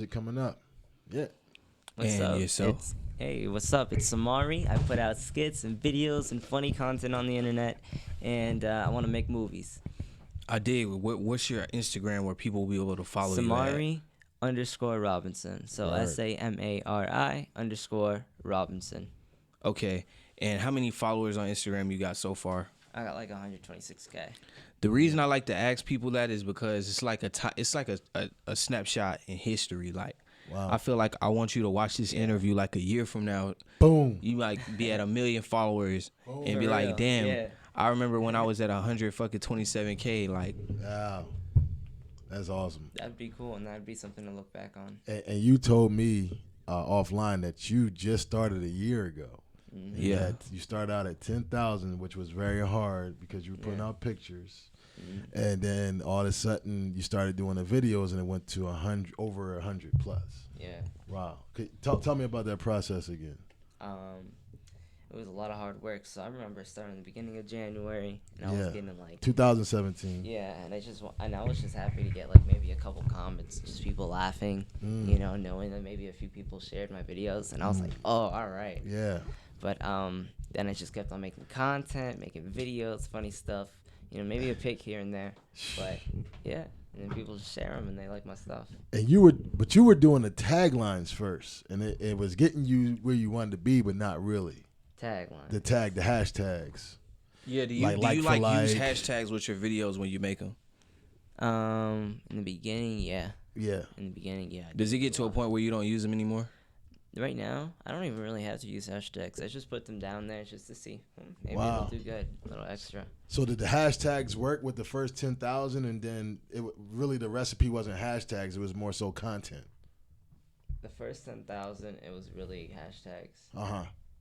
It coming up. Yeah. What's And up? yourself. Hey, what's up? It's Samari. I put out skits and videos and funny content on the internet, and I want to make movies. I dig. What's your Instagram where people will be able to follow you at? Samari underscore Robinson. So Word. SAMARI underscore Robinson. Okay. And how many followers on Instagram you got so far? I got like 126K. The reason I like to ask people that is because it's like a snapshot in history. Like, Wow. I feel like I want you to watch this interview like a year from now. Boom. You might be at 1 million followers and be For like, real, damn. yeah. I remember when I was at 127K. Like, Wow. That's awesome. That'd be cool, and that'd be something to look back on. And you told me offline that you just started a year ago. Mm-hmm. Yeah. You started out at 10,000, which was very hard because you were putting out pictures. And then all of a sudden you started doing the videos and it went to over 100 plus. Yeah. Wow. Tell me about that process again. It was a lot of hard work. So I remember starting in the beginning of January, and I was getting like 2017. Yeah, and I was just happy to get like maybe a couple comments, just people laughing, knowing that maybe a few people shared my videos, and I was like, oh, all right. Yeah. But then I just kept on making content, making videos, funny stuff, maybe a pic here and there, but yeah, and then people just share them and they like my stuff. And you were doing the taglines first, and it was getting you where you wanted to be, but not really. Tagline. The hashtags. yeah, do you use hashtags with your videos when you make them? In the beginning, yeah. Yeah. In the beginning, yeah. Does it get to a point where you don't use them anymore? Right now, I don't even really have to use hashtags. I just put them down there just to see. Maybe Wow. it'll do good. A little extra. So did the hashtags work with the first 10,000, and then really the recipe wasn't hashtags; it was more so content. The first 10,000, it was really hashtags.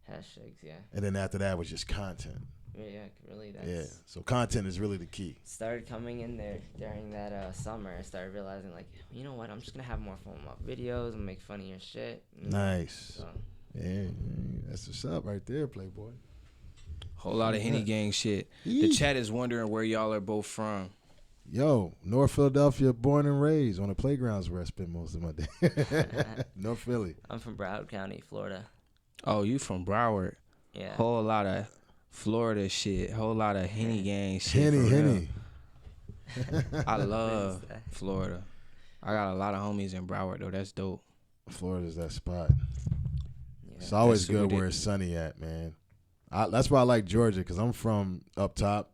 Hashtags, yeah. And then after that was just content. Yeah, really. Yeah. So content is really the key. Started coming in there during that summer. I started realizing, like, you know what? I'm just gonna have more fun with my videos and make funnier shit. Nice. So. Yeah, that's what's up right there, Playboy. Whole lot of Henny gang shit. The chat is wondering where y'all are both from. Yo, North Philadelphia, born and raised on the playgrounds where I spend most of my day. North Philly. I'm from Broward County, Florida. Oh, you from Broward? Yeah. Whole lot of Florida shit. Whole lot of Henny gang shit. Henny. I love Florida. I got a lot of homies in Broward though. That's dope. Florida's that spot. Yeah. It's always That's super good where it's sunny at, man. That's why I like Georgia, because I'm from up top,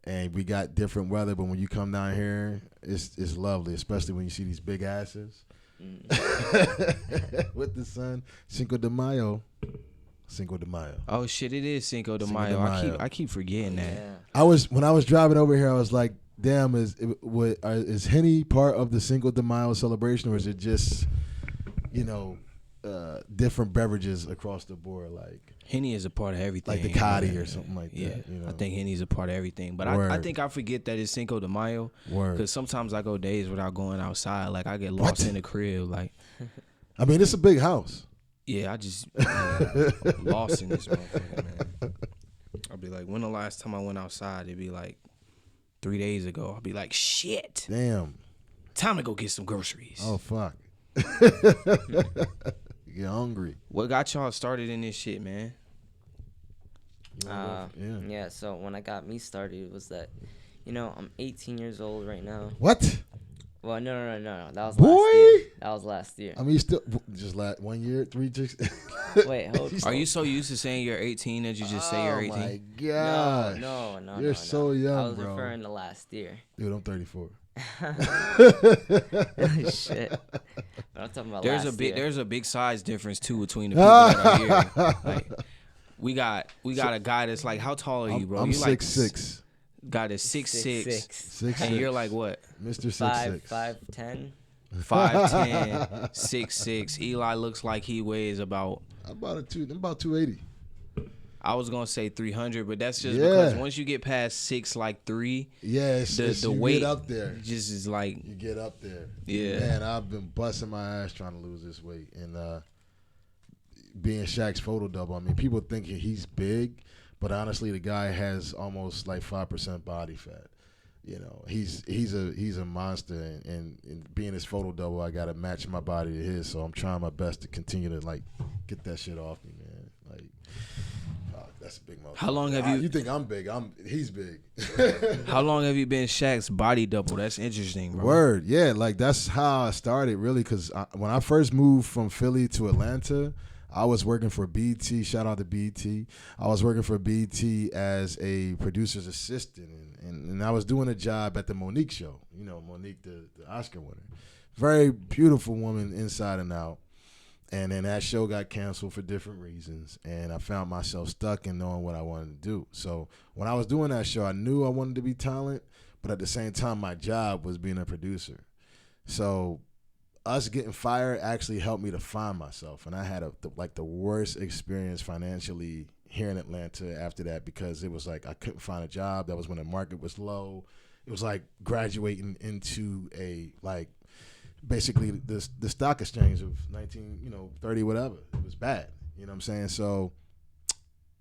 and we got different weather. But when you come down here, it's lovely, especially when you see these big asses with the sun. Cinco de Mayo. Oh shit, it is Cinco de Mayo. I keep forgetting that. Yeah. When I was driving over here, I was like, damn, is Henny part of the Cinco de Mayo celebration, or is it just, different beverages across the board, like Henny is a part of everything. like the Cotty or something like Yeah, that? I think Henny's a part of everything. But I think I forget that it's Cinco de Mayo. Word. Because sometimes I go days without going outside. Like, I get lost in the crib. Like, I mean, it's a big house. yeah, I just lost in this motherfucker, man. I'll be like, when the last time I went outside? It'd be like 3 days ago. I'll be like, shit. Damn. Time to go get some groceries. Oh, fuck. You're hungry. What got y'all started in this shit, man? Yeah, so when I got me started, it was that, I'm 18 years old right now. What? Well, no. That was Boy! last year. That was last year. I mean, you still just like 1 year, 3 chicks. Wait, hold on. Are you so used to saying you're 18 that you just say you're 18? Oh, my God. No. You're so young, I was bro. referring to last year. Dude, I'm 34. Shit. But I'm talking about There's last a big year. there's a big size difference too between the people that are here. Like, we got a guy that's like, how tall are you, bro? I'm you like 6'6". Guy that's 6'6", 6'6", and you're like what? Mr. 6'6". 5'10". 5'10", 6'6". Eli looks like he weighs about. I'm about 280. I was gonna say 300, but that's just Yeah. because once you get past 6'3", Yeah, the you weight get up there. just is like, You get up there. Yeah. Man, I've been busting my ass trying to lose this weight. And being Shaq's photo double, I mean, people think he's big, but honestly, the guy has almost like 5% body fat. you know, he's a monster, and being his photo double, I gotta match my body to his. So I'm trying my best to continue to like get that shit off me, man. Like, that's a big motherfucker. How long have you? You think I'm big? He's big. How long have you been Shaq's body double? That's interesting, bro. Word, yeah. Like that's how I started, really, because when I first moved from Philly to Atlanta, I was working for BT. Shout out to BT. I was working for BT as a producer's assistant, and I was doing a job at the Monique show. You know, Monique, the Oscar winner. Very beautiful woman inside and out. And then that show got canceled for different reasons, and I found myself stuck in knowing what I wanted to do. So when I was doing that show, I knew I wanted to be talent, but at the same time, my job was being a producer. So us getting fired actually helped me to find myself, and I had the worst experience financially here in Atlanta after that, because it was like I couldn't find a job. That was when the market was low. It was like graduating into a basically the stock exchange of 30 whatever. It was bad. You know what I'm saying? So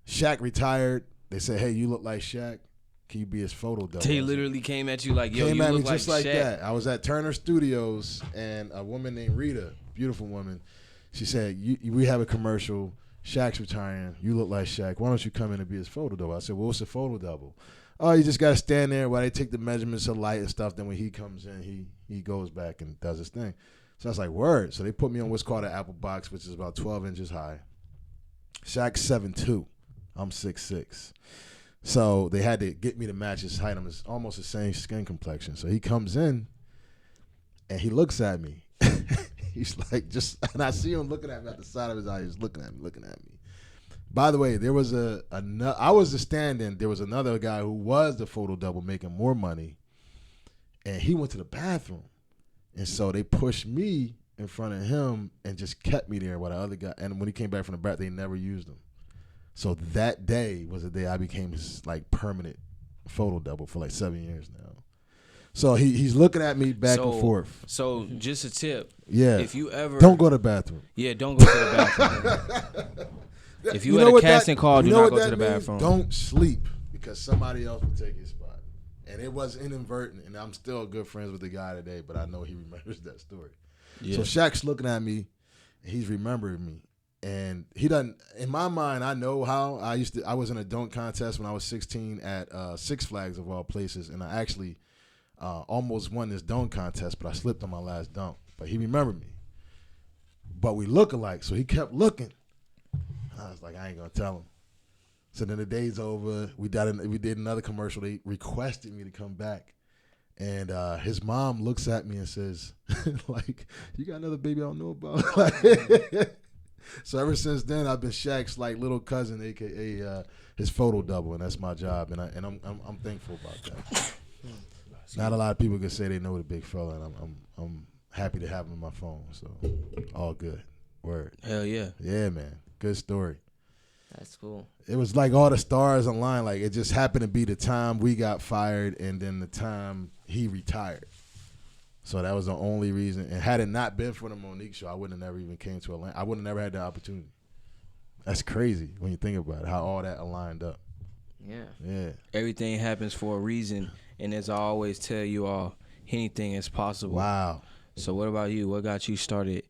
Shaq retired. They said, "Hey, you look like Shaq. Can you be his photo double?" He literally came at you like, "Yo, came you at look me just like Shaq." that. I was at Turner Studios, and a woman named Rita, beautiful woman, she said, "We have a commercial. Shaq's retiring. You look like Shaq. Why don't you come in and be his photo double?" I said, "Well, what's a photo double?" "Oh, you just got to stand there while they take the measurements of light and stuff. Then when he comes in, he goes back and does his thing." So I was like, word. So they put me on what's called an Apple box, which is about 12 inches high. Shaq's 7'2". I'm 6'6". So they had to get me to match his height. I'm almost the same skin complexion. So he comes in, and he looks at me. He's like, and I see him looking at me at the side of his eye. He's looking at me. By the way, there was I was the stand-in. There was another guy who was the photo double making more money, and he went to the bathroom. And so they pushed me in front of him and just kept me there while the other guy, and when he came back from the bath, they never used him. So that day was the day I became his permanent photo double for 7 years now. So he's looking at me back and forth. So just a tip. Yeah. If you ever don't go to the bathroom. Yeah, don't go to the bathroom. If you had a casting call, do not go to the bathroom. Don't sleep, because somebody else will take your spot. And it was inadvertent, and I'm still good friends with the guy today, but I know he remembers that story. Yeah. So Shaq's looking at me, and he's remembering me. And he doesn't, in my mind, I know how. I was in a dunk contest when I was 16 at Six Flags of all places, and I actually almost won this dunk contest, but I slipped on my last dunk. But he remembered me. But we look alike, so he kept looking. I was like, I ain't gonna tell him. So then the day's over. We did another commercial. They requested me to come back, and his mom looks at me and says, "You got another baby I don't know about." So ever since then, I've been Shaq's little cousin, aka his photo double, and that's my job, and I'm thankful about that. Not a lot of people can say they know the big fella, and I'm happy to have him on my phone. So all good. Word. Hell yeah. Yeah, man. Good story. That's cool. It was like all the stars aligned. It just happened to be the time we got fired and then the time he retired. So that was the only reason. And had it not been for the Monique show, I wouldn't have never even came to Atlanta. I would have never had the opportunity. That's crazy when you think about it, how all that aligned up. Yeah. Yeah. Everything happens for a reason. And as I always tell you all, anything is possible. Wow. So what about you? What got you started?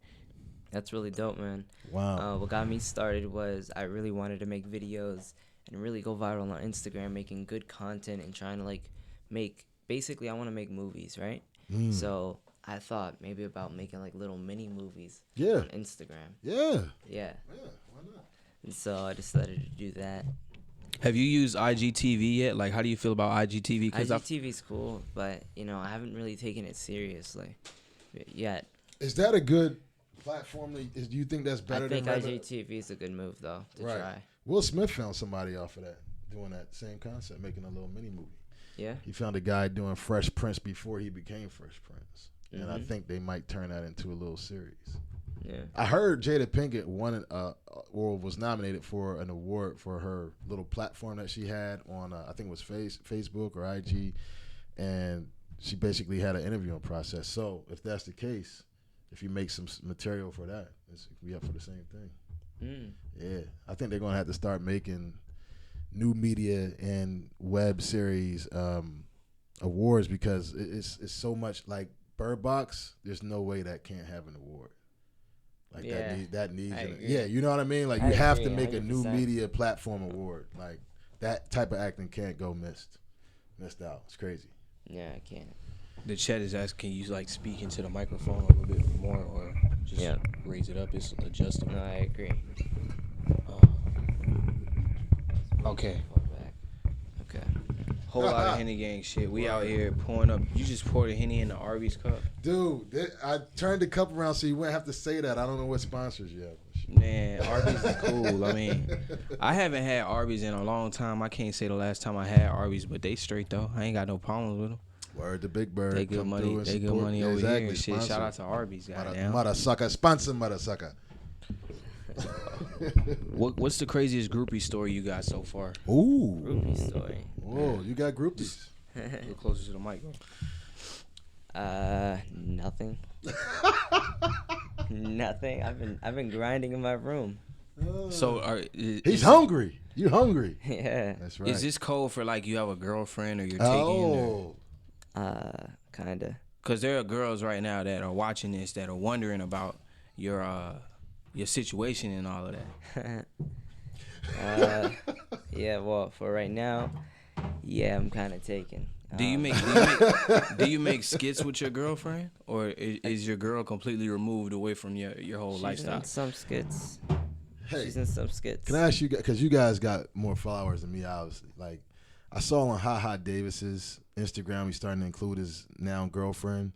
That's really dope, man. Wow. What got me started was I really wanted to make videos and really go viral on Instagram, making good content and trying to basically I want to make movies, right? So I thought maybe about making little mini movies on Instagram. Yeah. Yeah. Yeah, why not? And so I decided to do that. Have you used IGTV yet? How do you feel about IGTV? IGTV's cool, but I haven't really taken it seriously yet. Is that a good platform? Do you think that's better than IGTV is a good move though to try. Will Smith found somebody off of that doing that same concept, making a little mini movie. Yeah. He found a guy doing Fresh Prince before he became Fresh Prince. And I think they might turn that into a little series. Yeah. I heard Jada Pinkett won or was nominated for an award for her little platform that she had on I think it was Facebook or IG, and she basically had an interviewing process. So if that's the case, if you make some material for that, it could be up for the same thing. Yeah, I think they're gonna have to start making new media and web series awards because it's so much like Bird Box. There's no way that can't have an award. Like that needs yeah, you know what I mean? Like you have to make 100%. A new media platform award. Like that type of acting can't go missed out. It's crazy. Yeah, I can't. The chat is asking, can you like speak into the microphone a little bit more or just raise it up? It's adjustable. No, I agree. Okay. Okay. Whole lot of Henny gang shit. We out here pouring up. You just poured a Henny in the Arby's cup? Dude, I turned the cup around so you wouldn't have to say that. I don't know what sponsors you have. Man, Arby's is cool. I mean, I haven't had Arby's in a long time. I can't say the last time I had Arby's, but they straight though. I ain't got no problems with them. Word to Big Bird. They good money. They good money over here and shit. Shout out to Arby's, goddamn. Mother sucker, sponsor mother sucker. What's the craziest groupie story you got so far? Ooh, groupie story. Whoa, you got groupies. Get closer to the mic, bro. Nothing. Nothing. I've been grinding in my room. So he's hungry. You hungry? Yeah, that's right. Is this code for like you have a girlfriend or you're taking? Kinda. Cause there are girls right now that are watching this that are wondering about your situation and all of that. Yeah. Well, for right now, yeah, I'm kind of taken. Do you make skits with your girlfriend, or is your girl completely removed away from your whole lifestyle? She's in some skits. Hey, she's in some skits. Can I ask you, because you guys got more followers than me, obviously. Like, I saw on Ha Davis's Instagram, he's starting to include his now girlfriend.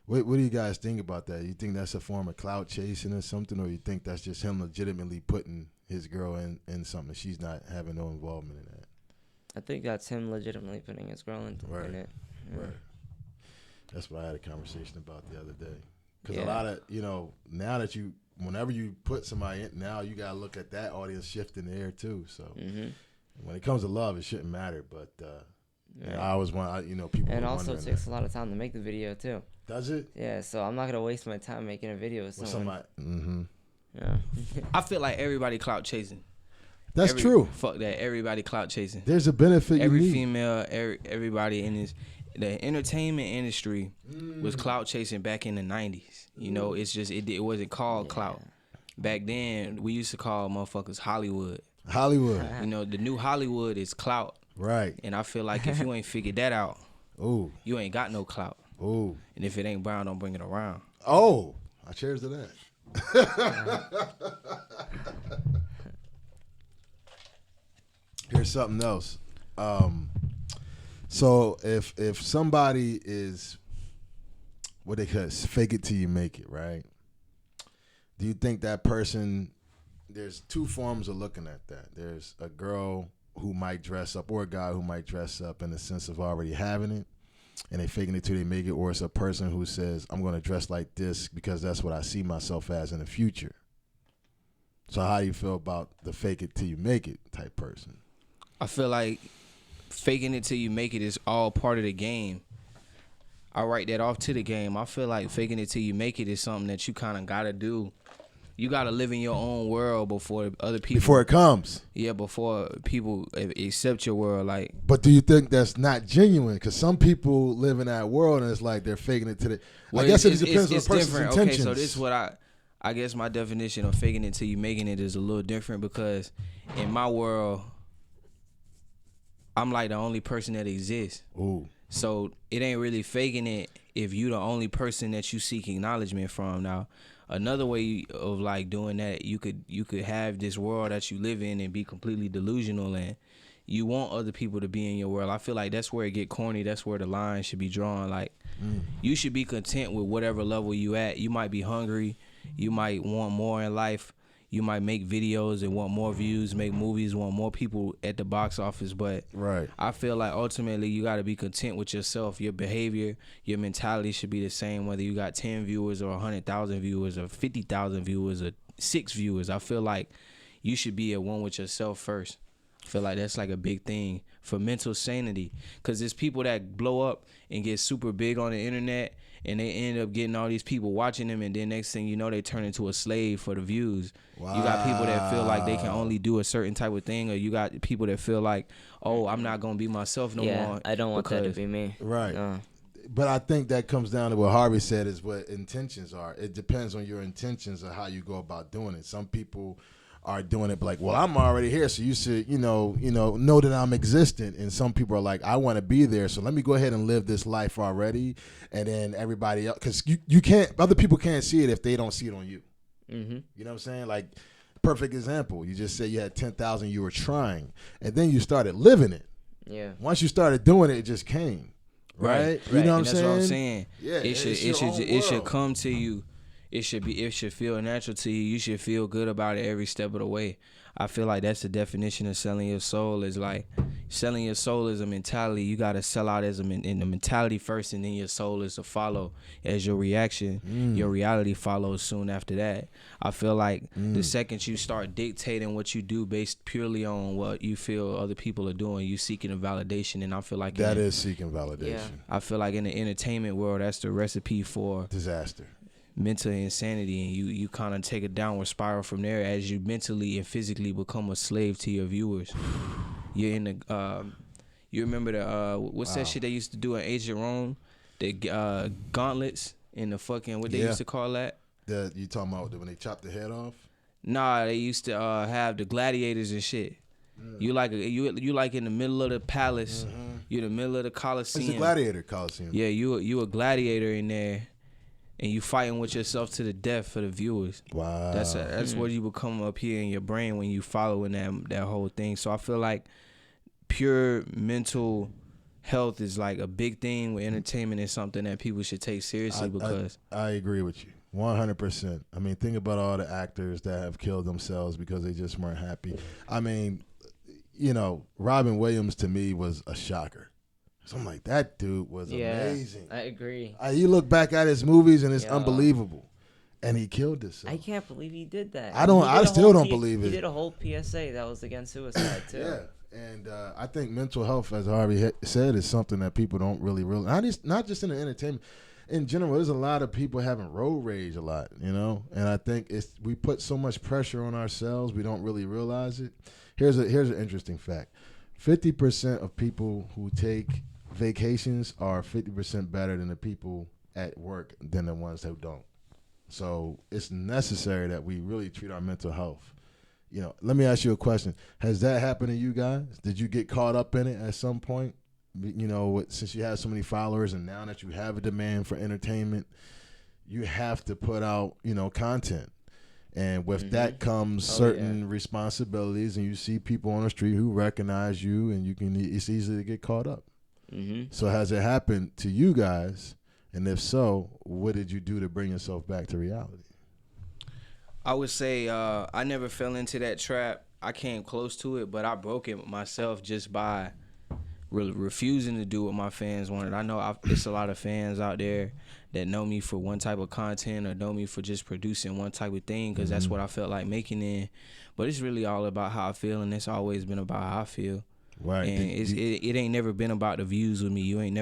What do you guys think about that? You think that's a form of clout chasing or something, or you think that's just him legitimately putting his girl in something that she's not having no involvement in that? I think that's him legitimately putting his girl in it. Yeah. Right. That's what I had a conversation about the other day. Because a lot of, now that whenever you put somebody in, now you got to look at that audience shifting there too. So when it comes to love, it shouldn't matter. But I always want, people. And also it takes a lot of time to make the video too. Does it? Yeah, so I'm not going to waste my time making a video with someone. Yeah. I feel like everybody clout chasing. That's true. Fuck that. Everybody clout chasing. There's a benefit. Every female, everybody in the entertainment industry was clout chasing back in the 90s. It's just it wasn't called clout. Back then, we used to call motherfuckers Hollywood. The new Hollywood is clout. Right. And I feel like if you ain't figured that out, you ain't got no clout. Ooh. And if it ain't brown, don't bring it around. Oh, I cheers to that. Here's something else. So if somebody is what they call fake it till you make it, right? Do you think that person? There's two forms of looking at that. There's a girl who might dress up, or a guy who might dress up in the sense of already having it, and they faking it till they make it, or it's a person who says, "I'm going to dress like this because that's what I see myself as in the future." So how do you feel about the fake it till you make it type person? I feel like faking it till you make it is all part of the game. I write that off to the game. I feel like faking it till you make it is something that you kind of got to do. You got to live in your own world before other people. Before it comes. Yeah, before people accept your world. Like. But do you think that's not genuine? Because some people live in that world and it's like they're faking it to the. Well, I guess it depends on the person's different. intentions. Okay, so this is what I guess my definition of faking it till you making it is a little different, because in my world, I'm like the only person that exists. Ooh. So it ain't really faking it if you the only person that you seek acknowledgement from. Now, another way of like doing that, you could have this world that you live in and be completely delusional, and you want other people to be in your world. I feel like that's where it get corny. That's where the line should be drawn. Like, you should be content with whatever level you at. You might be hungry. You might want more in life. You might make videos and want more views, make movies, want more people at the box office. But right. I feel like ultimately you got to be content with yourself. Your behavior, your mentality should be the same, whether you got 10 viewers or 100,000 viewers or 50,000 viewers or 6 viewers. I feel like you should be at one with yourself first. I feel like that's like a big thing for mental sanity, because there's people that blow up and get super big on the internet, and they end up getting all these people watching them, and then next thing you know, they turn into a slave for the views. Wow. You got people that feel like they can only do a certain type of thing, or you got people that feel like, oh, I'm not gonna be myself no more. I don't want that to be me. Right. No. But I think that comes down to what Harvey said is what intentions are. It depends on your intentions of how you go about doing it. Some people are doing it like, well, I'm already here, so you should, know that I'm existent. And some people are like, I want to be there, so let me go ahead and live this life already. And then everybody else, because you can't, other people can't see it if they don't see it on you. Mm-hmm. You know what I'm saying? Like, perfect example. You just said you had 10,000, you were trying, and then you started living it. Yeah. Once you started doing it, it just came. Right. You know what I'm saying? That's what I'm saying. Yeah. It should come to you. It should feel natural to you. You should feel good about it every step of the way. I feel like that's the definition of selling your soul. Is like selling your soul is a mentality. You gotta sell out as in the mentality first, and then your soul is to follow as your reaction. Your reality follows soon after that. I feel like the second you start dictating what you do based purely on what you feel other people are doing, you seeking a validation. And I feel like that is seeking validation. Yeah. I feel like in the entertainment world, that's the recipe for disaster. Mental insanity, and you kind of take a downward spiral from there as you mentally and physically become a slave to your viewers. You're in the you remember the what's that shit they used to do in Agent Rome, the gauntlets in the fucking what they used to call that? You talking about when they chopped the head off? Nah, they used to have the gladiators and shit. You like in the middle of the palace. You're in the middle of the Coliseum. It's the gladiator Coliseum. Yeah, you a gladiator in there. And you fighting with yourself to the death for the viewers. Wow. That's what you become up here in your brain when you following that whole thing. So I feel like pure mental health is like a big thing with entertainment. Is something that people should take seriously because I agree with you 100%. I mean, think about all the actors that have killed themselves because they just weren't happy. I mean, Robin Williams to me was a shocker. So I'm like, that dude was amazing. I agree. You look back at his movies and it's unbelievable. And he killed himself. I can't believe he did that. I still don't believe it. He did a whole PSA that was against suicide too. Yeah. And I think mental health, as Harvey said, is something that people don't really realize. Not just in the entertainment. In general, there's a lot of people having road rage a lot, And I think we put so much pressure on ourselves, we don't really realize it. Here's an interesting fact. 50% of people who take vacations are 50% better than the people at work than the ones who don't. So it's necessary that we really treat our mental health. Let me ask you a question. Has that happened to you guys? Did you get caught up in it at some point? Since you have so many followers and now that you have a demand for entertainment, you have to put out, content. And with that comes certain responsibilities, and you see people on the street who recognize you, and it's easy to get caught up. So has it happened to you guys? And if so, what did you do to bring yourself back to reality? I would say I never fell into that trap. I came close to it, but I broke it myself just by refusing to do what my fans wanted. I know it's a lot of fans out there that know me for one type of content or know me for just producing one type of thing because that's what I felt like making it. But it's really all about how I feel, and it's always been about how I feel. Right. And it ain't never been about the views with me. I ain't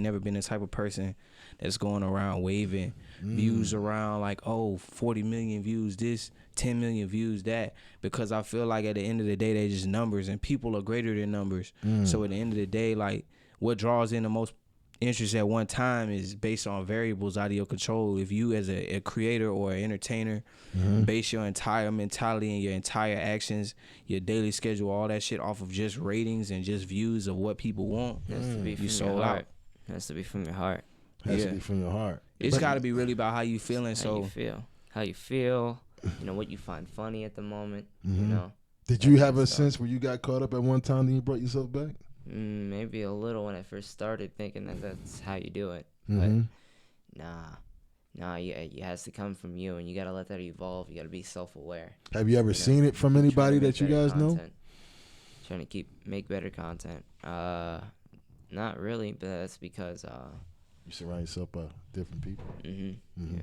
never been the type of person that's going around waving views around like, 40 million views this, 10 million views that, because I feel like at the end of the day, they're just numbers and people are greater than numbers. So at the end of the day, like what draws in the most interest at one time is based on variables out of your control. If you as a creator or an entertainer base your entire mentality and your entire actions, your daily schedule, all that shit off of just ratings and just views of what people want, you sold out. Has to be from your heart. Has to be from your heart. It's got to be really about how you feeling. How you feel, what you find funny at the moment, Did you have a sense where you got caught up at one time and you brought yourself back? Maybe a little when I first started thinking that's how you do it. But nah, it has to come from you, and you got to let that evolve. You got to be self-aware. Have you ever seen it from anybody that you guys know? Trying to make better content. Not really, but that's because you surround yourself by different people. Yeah.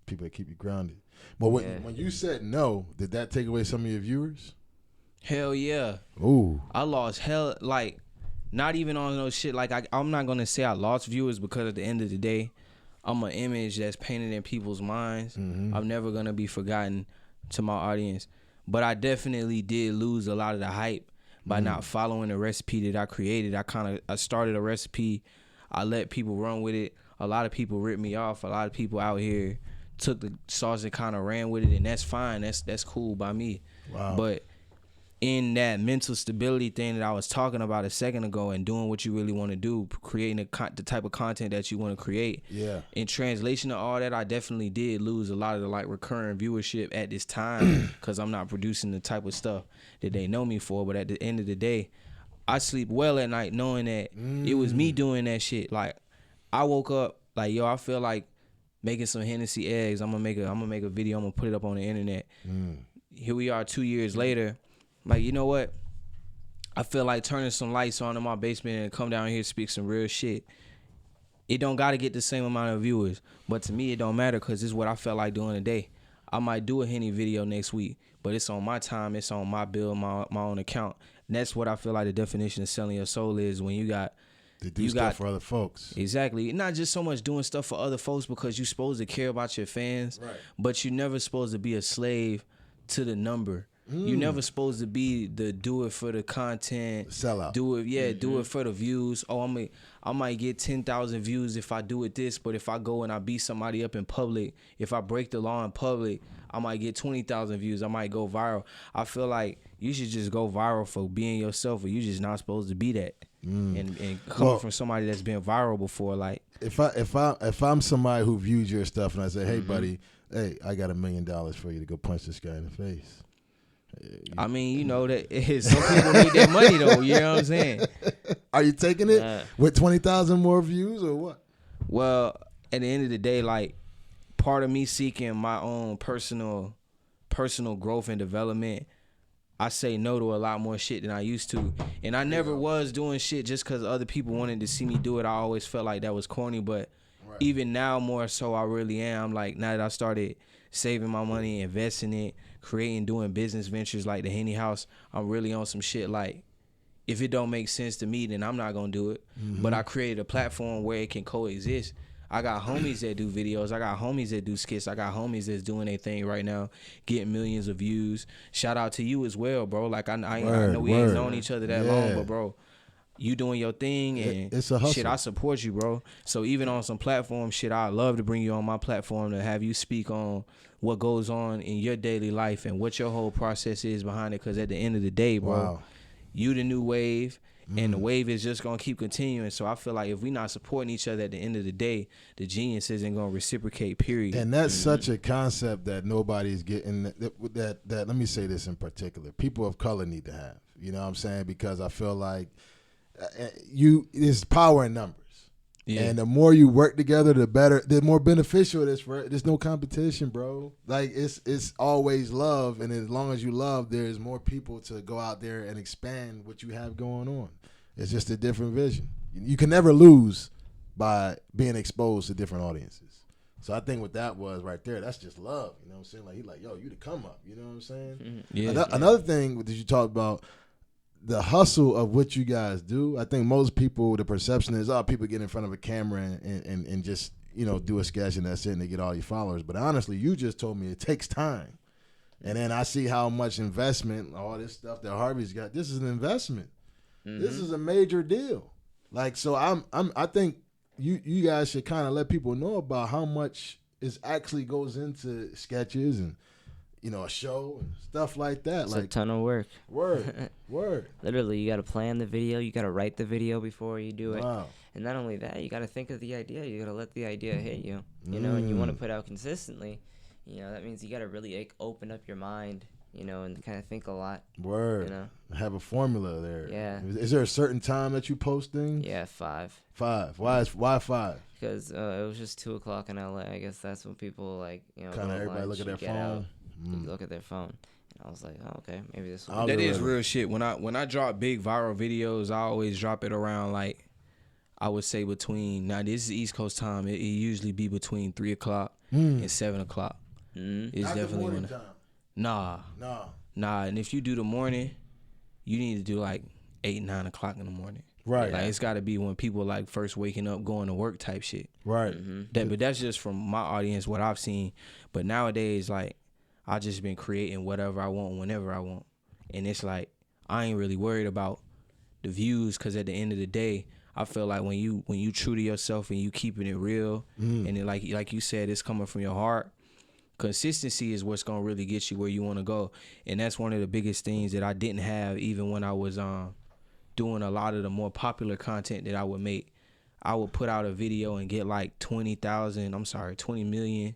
People that keep you grounded. But when you said no, did that take away some of your viewers? Hell yeah. Ooh. I lost like, not even on no shit. Like, I'm not going to say I lost viewers because at the end of the day, I'm an image that's painted in people's minds. I'm never going to be forgotten to my audience. But I definitely did lose a lot of the hype by not following the recipe that I created. I started a recipe. I let people run with it. A lot of people ripped me off. A lot of people out here took the sauce and kind of ran with it, and that's fine. That's cool by me. Wow. But in that mental stability thing that I was talking about a second ago, and doing what you really want to do, creating the type of content that you want to create. Yeah. In translation of all that, I definitely did lose a lot of the like recurring viewership at this time because I'm not producing the type of stuff that they know me for. But at the end of the day, I sleep well at night knowing that it was me doing that shit. Like, I woke up like, yo, I feel like making some Hennessy eggs. I'm gonna make a video. I'm gonna put it up on the internet. Here we are 2 years later. Like, you know what? I feel like turning some lights on in my basement and come down here and speak some real shit. It don't got to get the same amount of viewers. But to me, it don't matter because this is what I felt like doing today. I might do a Henny video next week, but it's on my time. It's on my bill, my own account. And that's what I feel like the definition of selling your soul is, when you got... To do stuff for other folks. Exactly. Not just so much doing stuff for other folks because you're supposed to care about your fans, right, but you're never supposed to be a slave to the number. You're never supposed to be the do it for the content. Sellout. Do it, do it for the views. Oh, I might get 10,000 views if I do it this, but if I go and I beat somebody up in public, if I break the law in public, I might get 20,000 views. I might go viral. I feel like you should just go viral for being yourself, or you just not supposed to be that. And coming from somebody that's been viral before, like, if I'm somebody who views your stuff and I say, hey buddy, hey, I got $1 million for you to go punch this guy in the face. I mean, you know that some people need that money though. You know what I'm saying? Are you taking it with 20,000 more views or what? Well, at the end of the day, like, part of me seeking my own personal growth and development, I say no to a lot more shit than I used to. And I never was doing shit just because other people wanted to see me do it. I always felt like that was corny. But even now, more so, I really am. Like, now that I started saving my money, investing it, creating, doing business ventures like the Henny House, I'm really on some shit like, if it don't make sense to me, then I'm not going to do it. But I created a platform where it can coexist. I got homies that do videos. I got homies that do skits. I got homies that's doing their thing right now, getting millions of views. Shout out to you as well, bro. Like, I know we ain't known each other that long, but, bro, you doing your thing, and it's a hustle. Shit, I support you, bro. So even on some platform shit, I'd love to bring you on my platform to have you speak on what goes on in your daily life and what your whole process is behind it. Because at the end of the day, bro, you the new wave. And the wave is just going to keep continuing. So I feel like if we not supporting each other at the end of the day, the genius isn't going to reciprocate, period. And that's such a concept that nobody's getting. That let me say this in particular. People of color need to have. You know what I'm saying? Because I feel like there's power in numbers. Yeah. And the more you work together, the better, the more beneficial it is for it. There's no competition, bro. Like, it's always love, and as long as you love, there's more people to go out there and expand what you have going on. It's just a different vision. You can never lose by being exposed to different audiences. So I think what that was right there, that's just love. You know what I'm saying? Like, he like, yo, you the come up. You know what I'm saying? Another thing that you talked about, the hustle of what you guys do. I think most people, the perception is, people get in front of a camera and just, do a sketch and that's it, and they get all your followers. But honestly, you just told me it takes time. And then I see how much investment, all this stuff that Harvey's got. This is an investment. This is a major deal. Like, so I think you guys should kind of let people know about how much is actually goes into sketches and, a show and stuff like that. It's like a ton of work. Word. Literally, you got to plan the video. You got to write the video before you do it. Wow. And not only that, you got to think of the idea. You got to let the idea hit you, and you want to put out consistently. That means you got to really open up your mind, and kind of think a lot. Word. Have a formula there. Yeah. Is there a certain time that you post things? Yeah, 5. 5. Why 5? Because it was just 2 o'clock in LA. I guess that's when people kind of everybody look at their phone. Look at their phone, and I was like, oh, okay, maybe this will that is real shit. When I drop big viral videos, I always drop it around, like, I would say between, now this is East Coast time, it usually be between 3 o'clock and 7 o'clock. It's not definitely the morning time. Nah, and if you do the morning, you need to do like 8, 9 o'clock in the morning. Right. Like it's got to be when people like first waking up, going to work type shit. Right. But that's just from my audience, what I've seen. But nowadays, like I just been creating whatever I want, whenever I want, and it's like I ain't really worried about the views, because at the end of the day, I feel like when you true to yourself and you keeping it real, and it, like you said, it's coming from your heart. Consistency is what's gonna really get you where you want to go, and that's one of the biggest things that I didn't have even when I was doing a lot of the more popular content that I would make. I would put out a video and get like 20 million,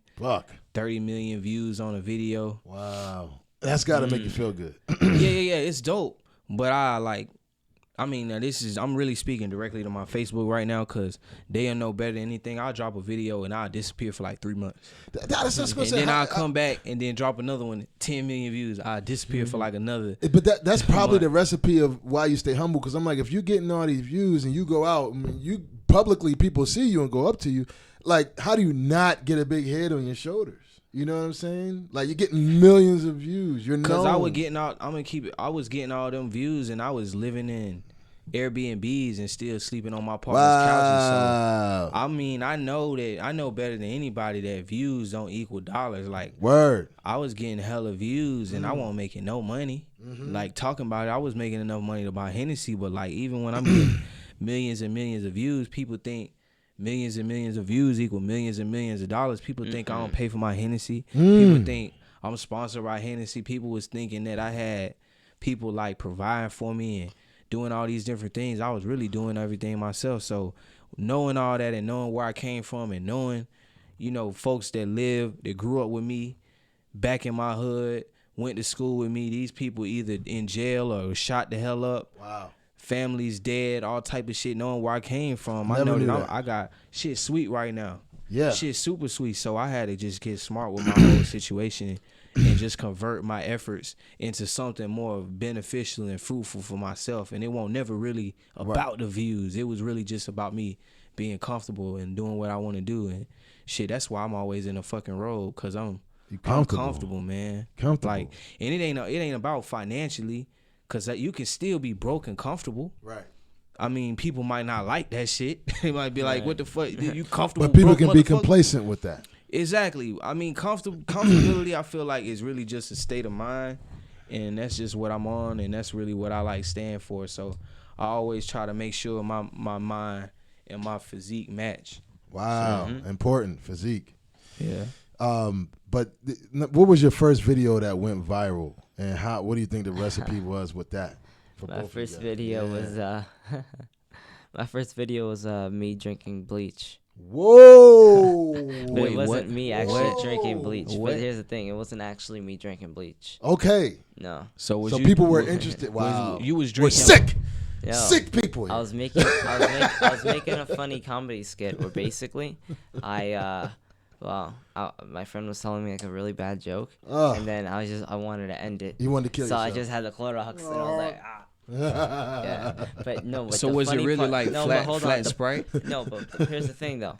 30 million views on a video. Wow, that's got to make you feel good. yeah, it's dope. But I'm really speaking directly to my Facebook right now, because they'll know better than anything. I'll drop a video and I'll disappear for like 3 months. Then I'll come back and then drop another one, 10 million views. I'll disappear for like another. But that's probably the recipe of why you stay humble, because I'm like, if you're getting all these views and you go out, I mean, you publicly, people see you and go up to you, like, how do you not get a big head on your shoulders? You know what I'm saying? Like, you're getting millions of views. You're known. Because I was getting all them views, and I was living in Airbnbs and still sleeping on my partner's couches. So I mean, I know better than anybody that views don't equal dollars. Like, word, I was getting hella views and I wasn't making no money. Like, talking about it, I was making enough money to buy Hennessy, but like, even when I'm getting millions and millions of views, people think millions and millions of views equal millions and millions of dollars. People think I don't pay for my Hennessy. People think I'm sponsored by Hennessy. People was thinking that I had people like providing for me and doing all these different things. I was really doing everything myself. So knowing all that and knowing where I came from and knowing, folks that grew up with me back in my hood, went to school with me, these people either in jail or shot the hell up. Wow. Families dead, all type of shit, knowing where I came from. I know that I got shit sweet right now. Yeah. Shit super sweet. So I had to just get smart with my whole situation and just convert my efforts into something more beneficial and fruitful for myself. And it won't never really about the views. It was really just about me being comfortable and doing what I want to do. And shit, that's why I'm always in a fucking road, because I'm comfortable, man. Like, and it ain't about financially, because you can still be broke and comfortable. Right. I mean, people might not like that shit. They might be like, what the fuck? You comfortable? But people can be complacent with that. Exactly. I mean, comfortability, I feel like, is really just a state of mind. And that's just what I'm on. And that's really what I like stand for. So I always try to make sure my mind and my physique match. Wow. Important. Physique. Yeah. But what was your first video that went viral? And what do you think the recipe was with that? My first video was me drinking bleach. Whoa! But it wasn't me actually drinking bleach. But here's the thing: it wasn't actually me drinking bleach. Okay. No. So people were interested. Wow. You was drinking. We're sick. Yo, sick people. I was making a funny comedy skit where basically my friend was telling me like a really bad joke, and then I wanted to end it. You wanted to kill yourself. So I just had the Clorox, and I was like, yeah. But no. But so was it really like flat Sprite? No, but here's the thing though.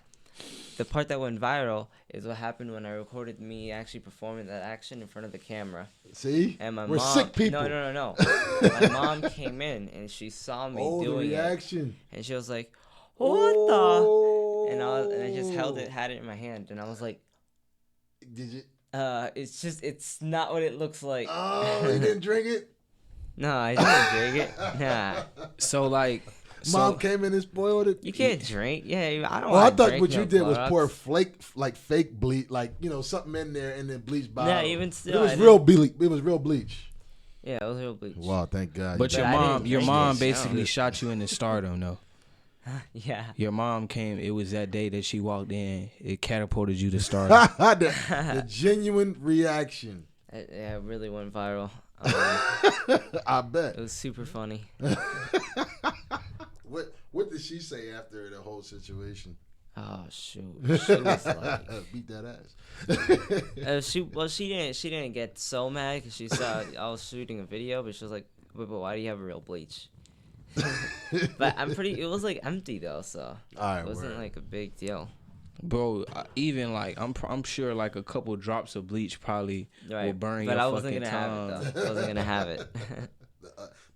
The part that went viral is what happened when I recorded me actually performing that action in front of the camera. See? And We're sick people. No. My mom came in and she saw me doing the reaction. it. And she was like, what the? And I just had it in my hand, and I was like, did you? It's not what it looks like. Oh, you didn't drink it? No, I didn't drink it. Nah. So like, Mom came in and spoiled it. You can't drink. Yeah, I don't. Well, I thought what you did was pour fake bleach, like something in there, and then bleach bottle. Yeah, even still, it was real bleach. It was real bleach. Yeah, it was real bleach. Wow, thank God. But your mom basically shot you into stardom, though. Yeah. Your mom came. It was that day that she walked in. It catapulted you to stardom. the genuine reaction. It really went viral. I bet. It was super funny. What did she say after the whole situation? Oh shoot! She was like, beat that ass. She didn't get so mad because she saw I was shooting a video, but she was like, but why do you have a real bleach? But it was like empty though, so it wasn't like a big deal. Bro, even like I'm sure like a couple drops of bleach probably will burn your fucking tongue. But I wasn't gonna have it though. I wasn't gonna have it.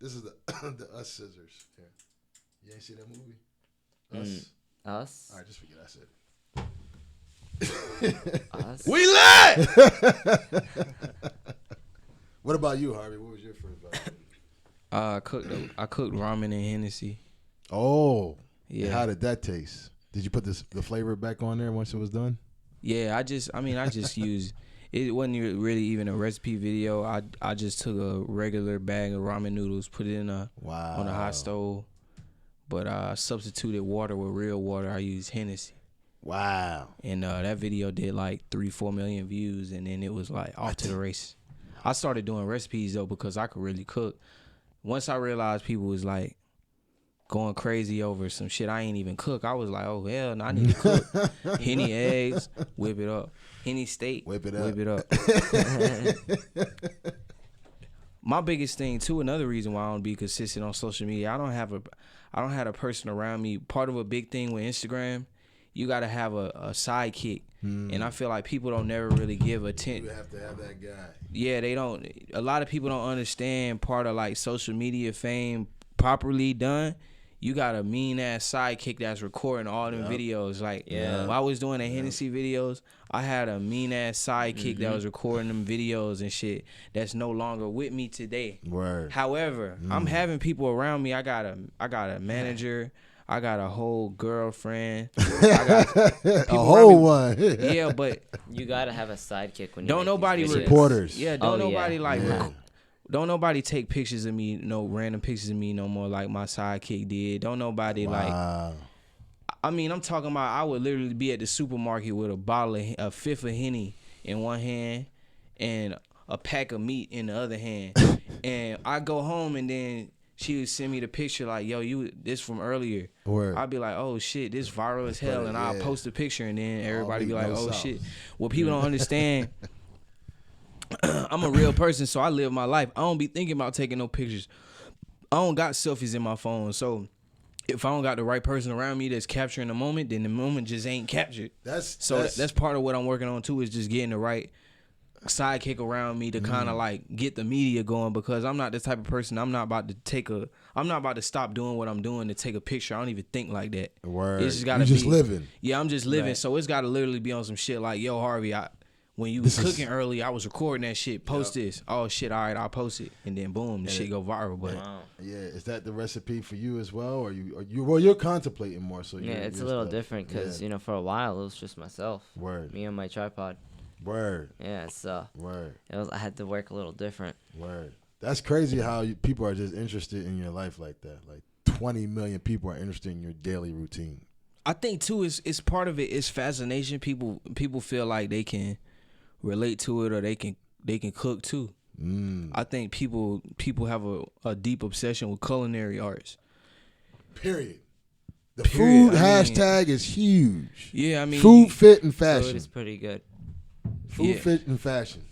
This is the the Us scissors. Here. You ain't seen that movie? Us. Us. All right, just forget I said it. Us. We lit. What about you, Harvey? What was your first viral? I cooked ramen and Hennessy. Oh, Yeah. And how did that taste? Did you put the flavor back on there once it was done? Yeah, I just used. It wasn't really even a recipe video. I just took a regular bag of ramen noodles, put it in on a hot stove, but I substituted water with real water. I used Hennessy. Wow. And that video did like 3-4 million views, and then it was like off to the race. I started doing recipes though because I could really cook. Once I realized people was like going crazy over some shit I ain't even cook, I was like, oh hell no, I need to cook. Henny eggs, whip it up. Henny steak, whip it up. My biggest thing too, another reason why I don't be consistent on social media, I don't have a person around me. Part of a big thing with Instagram, you gotta have a sidekick. And I feel like people don't never really give attention. You have to have that guy. Yeah, they don't. A lot of people don't understand part of like social media fame properly done. You got a mean ass sidekick that's recording all them videos. Like when I was doing the Hennessy videos, I had a mean ass sidekick that was recording them videos and shit. That's no longer with me today. Word. However, I'm having people around me. I got a manager. I got a whole girlfriend. I got a whole one. Yeah, but You gotta have a sidekick when you don't make nobody these videos. supporters. Yeah, don't Oh, nobody yeah. like. Yeah. Don't nobody take pictures of me, no random pictures of me no more like my sidekick did. Don't nobody like. I mean, I'm talking about I would literally be at the supermarket with a fifth of Henny in one hand and a pack of meat in the other hand, and I go home and then she would send me the picture like, yo, this from earlier. Word. I'd be like, oh shit, this viral as hell, and I'll post a picture and then everybody meat, be like, no oh sauce. shit. What people don't understand. I'm a real person, so I live my life. I don't be thinking about taking no pictures. I don't got selfies in my phone, so if I don't got the right person around me that's capturing the moment, then the moment just ain't captured. That's part of what I'm working on too, is just getting the right sidekick around me to kind of like get the media going, because I'm not the type of person. I'm not about to stop doing what I'm doing to take a picture. I don't even think like that. Word. It's just gotta You just be living. Yeah, I'm just living. Right. So it's gotta literally be on some shit like, yo, Harvey, when you was cooking early, I was recording that shit. Post this. Oh shit, all right, I'll post it, and then boom, the shit go viral. But Yeah, is that the recipe for you as well, or you're contemplating more? So Yeah, it's a little different because for a while it was just myself, Word. me and my tripod. Word. Yeah, so Word. I had to work a little different. Word. That's crazy how people are just interested in your life like that. Like 20 million people are interested in your daily routine. I think too, it's part of it. It's fascination. People feel like they can relate to it, or they can cook too. I think people have a deep obsession with culinary arts. Period. The Period. food hashtag is huge. Yeah, I mean, food, fit, and Food fashion. is pretty good. Food, fit, and fashion.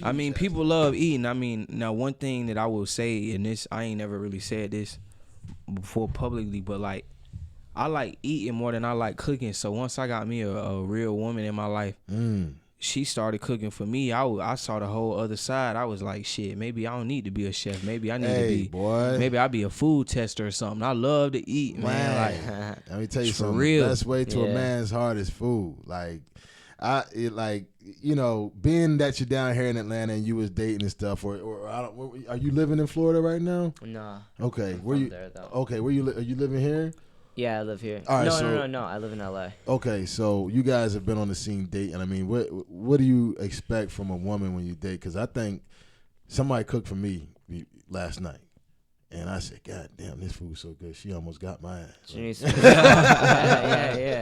I mean, people love eating. I mean, now one thing that I will say, and this, I ain't never really said this before publicly, but like, I like eating more than I like cooking. So once I got me a real woman in my life, she started cooking for me. I saw the whole other side. I was like, shit, maybe I don't need to be a chef. Maybe I need to be, maybe I'll be a food tester or something. I love to eat, man. Like, let me tell you for something. real. The best way to a man's heart is food. Like, being that you're down here in Atlanta and you was dating and stuff, or are you living in Florida right now? Nah. Okay, I'm where from you? there, though. Okay, are you living here? Yeah, I live here. All right, No. I live in LA. Okay, so you guys have been on the scene dating. I mean, what do you expect from a woman when you date? Because I think somebody cooked for me last night, and I said, God damn, this food's so good. She almost got my ass. Yeah.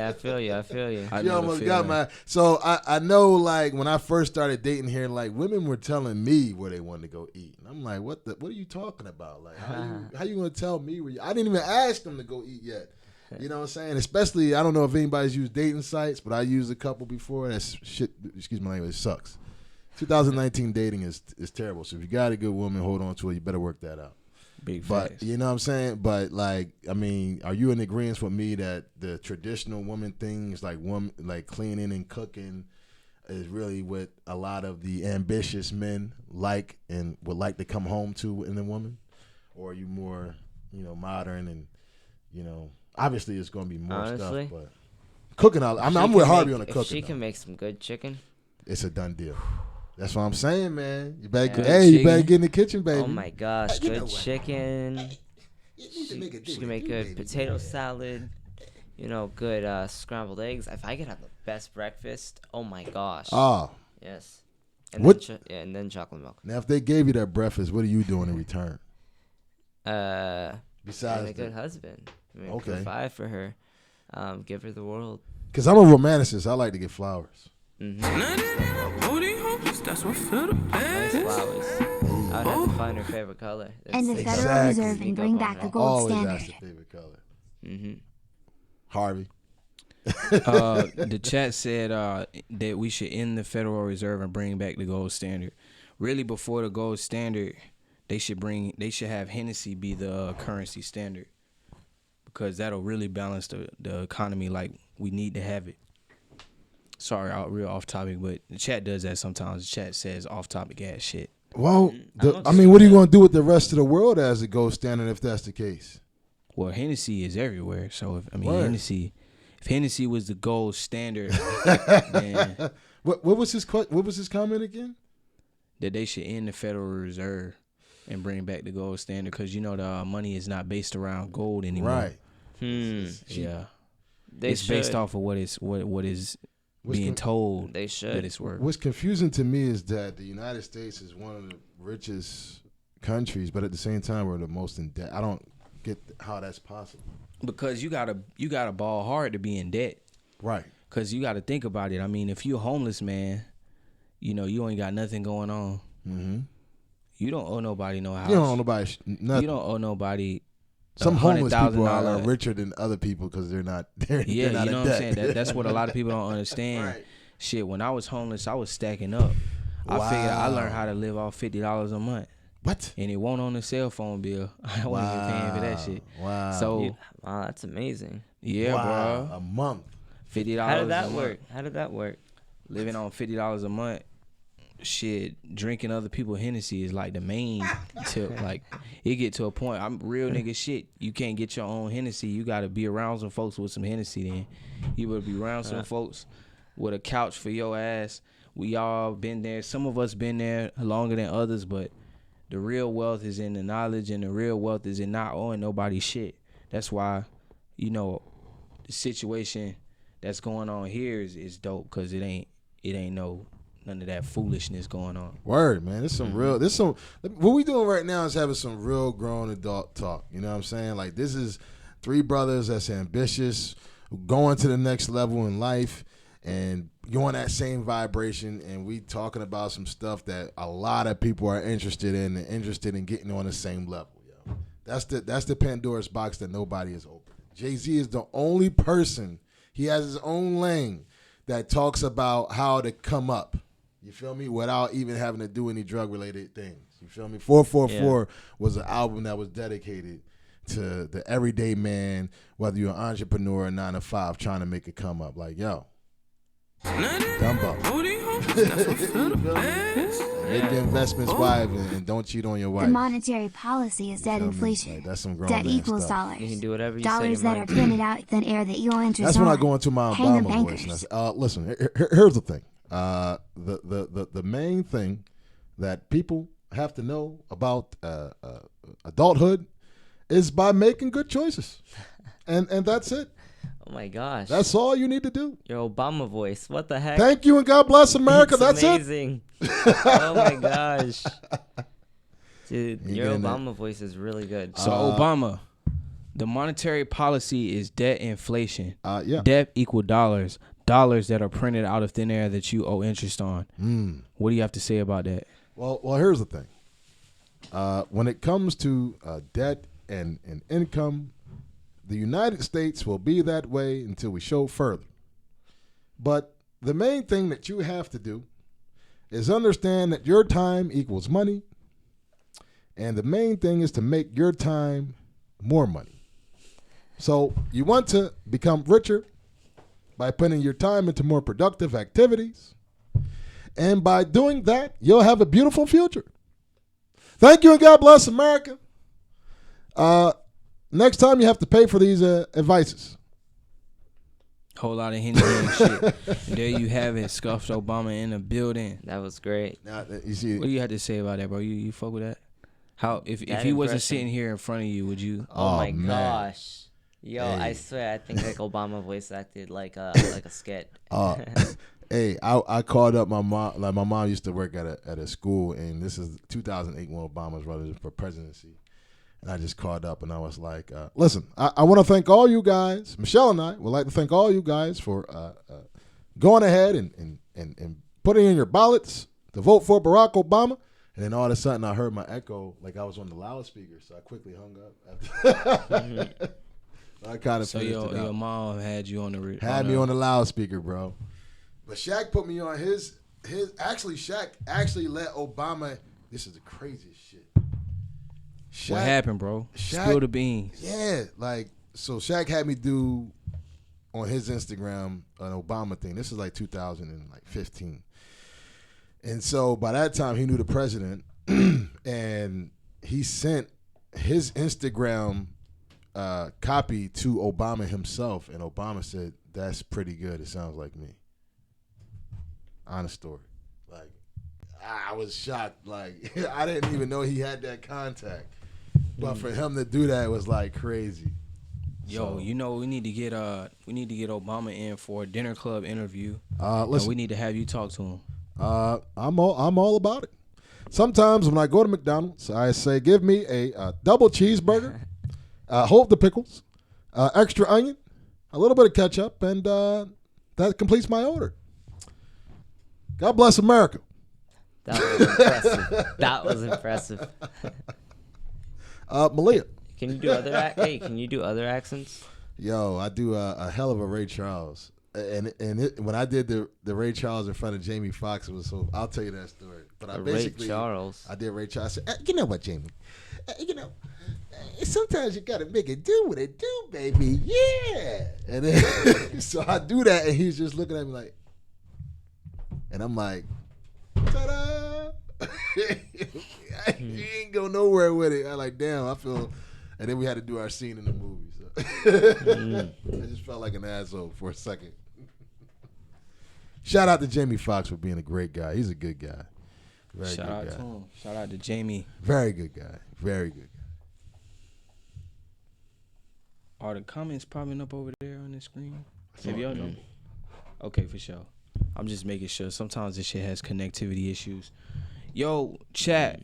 I feel you. She almost got my. So I know, like, when I first started dating here, like, women were telling me where they wanted to go eat, and I'm like, what are you talking about? Like, how you gonna tell me where? I didn't even ask them to go eat yet. You know what I'm saying? Especially, I don't know if anybody's used dating sites, but I used a couple before. That's shit. Excuse my language. It sucks. 2019 dating is terrible. So if you got a good woman, hold on to it. You better work that out. Big But facts. you know what I'm saying? But like, I mean, are you in agreement with me that the traditional woman things like cleaning and cooking is really what a lot of the ambitious men like and would like to come home to in a woman? or are you more, modern and, obviously it's going to be more Honestly, stuff, but cooking, I'm with Harvey on the cooking. If she can make some good chicken, it's a done deal. That's what I'm saying, man. You better, you better get in the kitchen, baby. oh my gosh, good chicken. You need to make it She can make good potato salad. Good scrambled eggs. If I could have the best breakfast, oh my gosh. Oh. Yes. And What? And then chocolate milk. Now, if they gave you that breakfast, what are you doing in return? Besides being a good husband. Okay. Provide for her. Give her the world. Because I'm a romanticist. I like to get flowers. Mm-hmm. Nice flowers. I'd have to find her favorite color. And the Federal Reserve and bring back the gold Always standard. ask the favorite color. Mm-hmm. Harvey. The chat said that we should end the Federal Reserve and bring back the gold standard. Really, before the gold standard, they should have Hennessy be the currency standard, because that'll really balance the economy like we need to have it. Sorry, real off topic, but the chat does that sometimes. The chat says off topic ass shit. Well, what are you going to do with the rest of the world as a gold standard if that's the case? Well, Hennessy is everywhere, so Word. If Hennessy was the gold standard, then what was his comment again? That they should end the Federal Reserve and bring back the gold standard, because the money is not based around gold anymore. Right. Yeah. It's based off of what is being told they should. that it's worth. What's confusing to me is that the United States is one of the richest countries, but at the same time we're the most in debt. I don't get how that's possible. Because you gotta ball hard to be in debt. Right. Because you got to think about it. I mean, if you're a homeless man, you ain't got nothing going on. Mm-hmm. You don't owe nobody no house. You don't owe nobody nothing. You don't owe nobody. Some homeless people are richer than other people because they're not. They're not you know in what debt. I'm saying. That's what a lot of people don't understand. Right. Shit, when I was homeless, I was stacking up. Wow. I figured I learned how to live off $50 a month. What? And it won't on the cell phone bill. I wasn't even paying for that shit. Wow. So wow, that's amazing. yeah, wow. bro. A month. $50. How did that a work? month. How did that work? Living on $50 a month. Shit, drinking other people's Hennessy is like the main tip. Like, it get to a point. I'm real nigga shit. You can't get your own Hennessy. You got to be around some folks with some Hennessy. Then you better be around some folks with a couch for your ass. We all been there. Some of us been there longer than others, but the real wealth is in the knowledge, and the real wealth is in not owing nobody shit. That's why, the situation that's going on here is dope, because it ain't none of that foolishness going on. Word, man. What we doing right now is having some real grown adult talk. You know what I'm saying? Like, this is three brothers that's ambitious, going to the next level in life, and going that same vibration, and we talking about some stuff that a lot of people are interested in and interested in getting on the same level. Yo. That's the Pandora's box that nobody has opened. Jay-Z is the only person, he has his own lane that talks about how to come up. You feel me? Without even having to do any drug-related things. You feel me? 444 was an album that was dedicated to the everyday man, whether you're an entrepreneur or 9 to 5, trying to make it come up. Like, yo, Dumbo. Make your investments wise and don't cheat on your wife. The monetary policy is debt inflation. Like, that's some grown Debt man equals stuff. dollars. You can do whatever you Dollars say. that are printed out in thin air that you'll interest That's when on. I go into my Hang the Obama bankers. voice. And I say, listen, here's the thing. The main thing that people have to know about adulthood is by making good choices, and that's it. Oh my gosh. That's all you need to do. Your Obama voice. What the heck? Thank you and God bless America. It's That's amazing. Oh my gosh. Dude, You your getting Obama voice is really good. So Obama, the monetary policy is debt inflation. Yeah. Debt equal dollars. Dollars that are printed out of thin air that you owe interest on. What do you have to say about that? Well, here's the thing. When it comes to debt and income, the United States will be that way until we show further. But the main thing that you have to do is understand that your time equals money. And the main thing is to make your time more money. So you want to become richer by putting your time into more productive activities. And by doing that, you'll have a beautiful future. Thank you and God bless America. Next time you have to pay for these advices. Whole lot of Henny and shit. There you have it. Scuffed Obama in the building. That was great. Now, you see, What do you have to say about that, bro? You fuck with that? How if he wasn't impression. sitting here in front of you, would you? Oh my man. gosh. Yo, Hey. I swear, I think like Obama voice acted like a skit. Hey, I called up my mom. Like my mom used to work at a school, and this is 2008 when Obama was running for presidency. And I just called up and I was like, listen, I want to thank all you guys. Michelle and I would like to thank all you guys for going ahead and putting in your ballots to vote for Barack Obama. And then all of a sudden I heard my echo like I was on the loudspeaker. So I quickly hung up. After I kind of So your mom had you on the had me on the loudspeaker, bro. But Shaq put me on his actually Shaq actually let Obama. This is the craziest shit. Shaq, What happened, bro? Spill the beans. Yeah, like so Shaq had me do on his Instagram an Obama thing. This is like 2015. And so by that time he knew the president and he sent his Instagram copy to Obama himself, and Obama said, "That's pretty good. It sounds like me." Honest story. Like I was shocked. Like I didn't even know he had that contact. But for him to do that was like crazy. Yo, you know we need to get Obama in for a dinner club interview. Listen, we need to have you talk to him. I'm all about it. Sometimes when I go to McDonald's, I say, "Give me a double cheeseburger, hold the pickles, extra onion, a little bit of ketchup, and that completes my order." God bless America. That was impressive. That was impressive. Malia. Can you do other can you do other accents? Yo, I do a hell of a Ray Charles. When I did the Ray Charles in front of Jamie Foxx, it was so. I'll tell you that story. But I basically Ray Charles. I did Ray Charles. I said, you know what, Jamie? Sometimes you gotta make it do what it do, baby. Yeah. And then so I do that, and he's just looking at me like, and I'm like, ta-da! He ain't go nowhere with it. I like, damn. I feel. And then we had to do our scene in the movie. So I just felt like an asshole for a second. Shout out to Jamie Foxx for being a great guy. He's a good guy. Very Shout good out guy. to him. Shout out to Jamie. Very good guy. Very good guy. Are the comments popping up over there on the screen? Have y'all know? Okay, for sure. I'm just making sure. Sometimes this shit has connectivity issues. Yo, chat.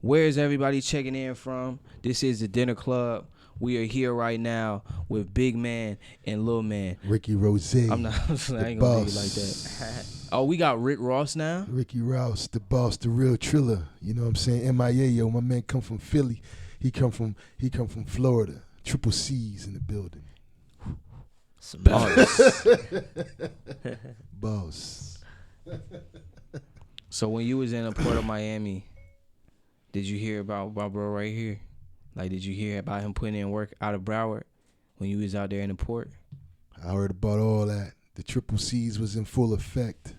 Where is everybody checking in from? This is the Dinner Club. We are here right now with Big Man and Lil Man. Ricky Rose. I ain't gonna do you like that. Oh, we got Rick Ross now? Ricky Rouse, the boss, the real Triller. You know what I'm saying? MIA, yo, my man come from Philly. He come from Florida. Triple C's in the building. Samari. Boss. So when you was in the Port of Miami, did you hear about bro right here? Like, did you hear about him putting in work out of Broward when you was out there in the port? I heard about all that. The Triple C's was in full effect.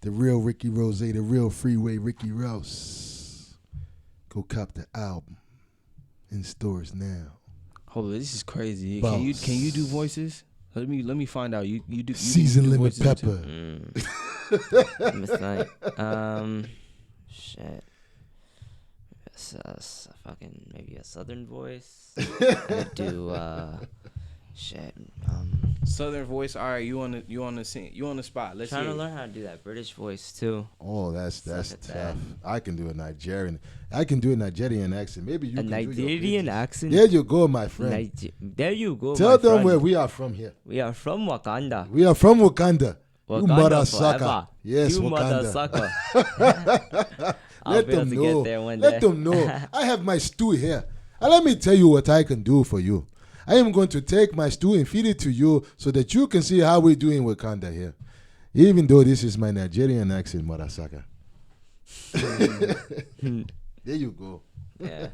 The real Ricky Rose, the real freeway Ricky Rouse. Go cop the album in stores now. Hold on, this is crazy. Boss. Can you do voices? Let me find out. You do Season you do limit voices pepper. Let me think. Shit. Fucking maybe a southern voice. I do shit. Southern voice. All right, you on the scene. You on the spot. Let's Trying hear to it. learn how to do that British voice too. Oh, that's Suck tough. at that. I can do a Nigerian. I can do a Nigerian accent. Maybe you A can do your Nigerian pages. accent. There you go, my friend. There you go. Tell my them friend. where we are from here. We are from Wakanda. We are from Wakanda. You Wakanda mother forever. sucker. Yes, You mother Wakanda. sucker. I'll Let be able them to know. get there one Let day. them know. I have my stew here. And let me tell you what I can do for you. I am going to take my stew and feed it to you so that you can see how we do in Wakanda here. Even though this is my Nigerian accent, Marasaka. There you go. Yeah.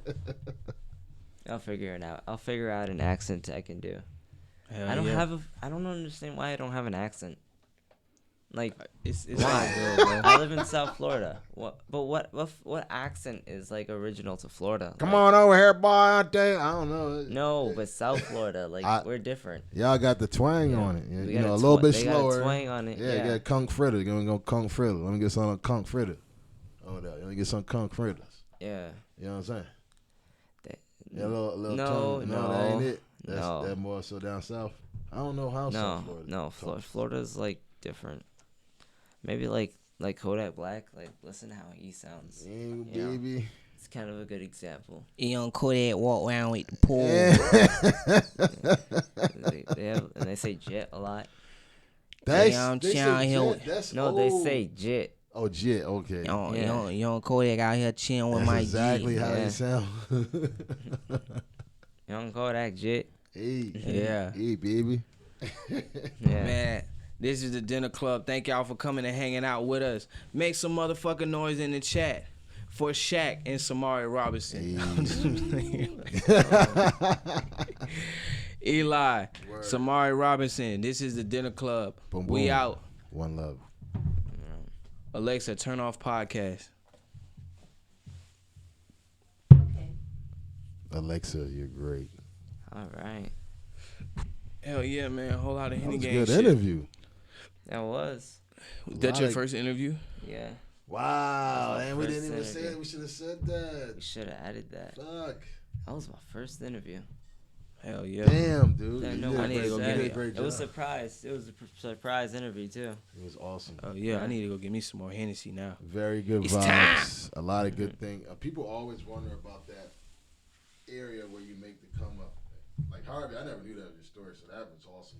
I'll figure it out. I'll figure out an accent I can do. Hell I don't yeah. I don't understand why I don't have an accent. Like, It's why? all good, bro. I live in South Florida. What accent is like original to Florida? Come Like, on over here, boy, out there. I don't know. No, but South Florida, like we're different. Y'all got the twang on it. We You got know, a little bit they slower. Got a twang on it. Yeah, you got conch fritter. You're gonna go conch fritter. Let me get some conch fritter. Oh, there. Let me get some conch fritters. Yeah. You know what I'm saying? No, little tongue. no, that ain't it. no. That more so down south. I don't know how South Florida. No, Florida's like different. Maybe like Kodak Black. Like, listen how he sounds. Dang, baby. It's kind of a good example. Young Kodak walk around with the pole. They say jet a lot. They say jet. Oh, jet. Okay. Young Kodak out here chilling with my exactly how they sound. Young Kodak jet. Hey. Yeah. Hey, baby. Man, this is the Dinner Club. Thank y'all for coming and hanging out with us. Make some motherfucking noise in the chat for Shaq and Samari Robinson. Eli, word. Samari Robinson. This is the Dinner Club. Boom, boom. We out. One love. Alexa, turn off podcast. Okay. Alexa, you're great. All right. Hell yeah, man. A whole lot of Henny That was a gang good shit. interview. That was. That your first interview? Yeah. Wow, and we first didn't even say interview. it. We should have said that. We should have added that. Fuck. That was my first interview. Hell yeah. Damn, dude. Didn't You know did what a need to go great- get you did it. a great It was job. surprise. It was a surprise interview too. It was awesome. Oh yeah, I need to go get me some more Hennessy now. Very good It's vibes. A lot of good things. People always wonder about that area where you make the come up. Like Harvey, I never knew that was your story, so that was awesome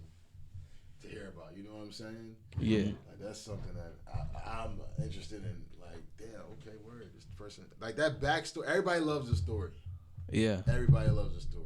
to hear about. You know what I'm saying? Yeah. Like that's something that I'm interested in. Like, damn, okay, word. This person, like that backstory. Everybody loves the story. Yeah. Everybody loves the story.